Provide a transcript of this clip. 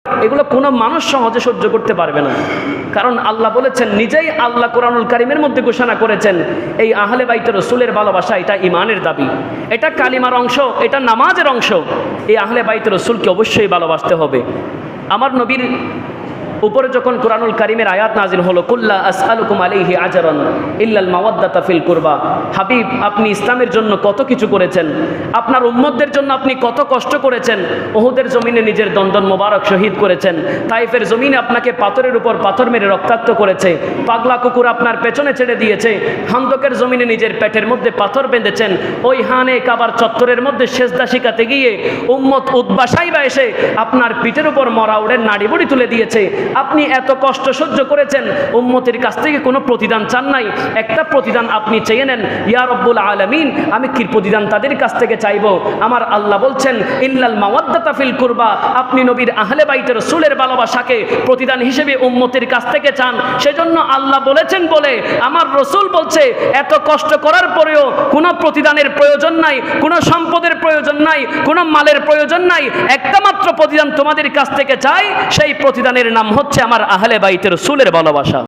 এগুলো কোনো মানুষ সহজে সহ্য করতে পারবে না। কারণ আল্লাহ বলেছেন, নিজেই আল্লাহ কোরআনুল কারীমের মধ্যে ঘোষণা করেছেন, এই আহলে বাইত রাসূলের ভালোবাসা এটা ঈমানের দাবি, এটা কালিমার অংশ, এটা নামাজের অংশ। এই আহলে বাইত রাসূলকে অবশ্যই ভালোবাসতে হবে। আমার নবীর উপরে যখন কোরআনুল কারীমের আয়াত নাজিল হলো, কুল্লা আসআলুকুম আলাইহি আজরান ইল্লাল মাওয়াদ্দাতা ফিল কুরবা, হাবিব আপনি ইসলামের জন্য কত কিছু করেছেন, আপনার উম্মতদের জন্য আপনি কত কষ্ট করেছেন। উহুদের জমিনে নিজের দন্দন মোবারক শহীদ করেছেন, তাইফের জমিনে আপনাকে পাথরের উপর পাথর মেরে রক্তাক্ত করেছে, পাগলা কুকুর আপনার পেছনে ছেড়ে দিয়েছে, খান্দকের জমিনে নিজের পেটের মধ্যে পাথর বেঁধেছেন, ওই হানে কাবার চত্বরের মধ্যে সেজদা শিখাতে গিয়ে উম্মত উদ্বাসাইবা এসে আপনার পিঠের উপর মরা উড়ের নাড়ি বুড়ি তুলে দিয়েছে। আপনি এত কষ্ট সহ্য করেছেন, উম্মতের কাছ থেকে কোনো প্রতিদান চান নাই, একটা প্রতিদান আপনি চেয়ে নেন, ইয়া রব্বুল আলামিন আমি কি প্রতিদান তাদের কাছ থেকে চাইবো? আমার আল্লাহ বলছেন ইল্লাল মাওয়াদ্দাতা ফিল কুরবা, আপনি নবীর আহলে বাইত রাসূলের ভালোবাসাকে প্রতিদান হিসেবে উম্মতের কাছ থেকে চান। সেজন্য আল্লাহ বলেছেন বলে আমার রাসূল বলছে, এত কষ্ট করার পরেও কোনো প্রতিদানের প্রয়োজন নাই, কোনো সম্পদের প্রয়োজন নাই, কোনো মালের প্রয়োজন নাই, একটা মাত্র প্রতিদান তোমাদের কাছ থেকে চাই, সেই প্রতিদানের নাম হচ্ছে আমার আহলে বাইত রাসূলের ভালোবাসা।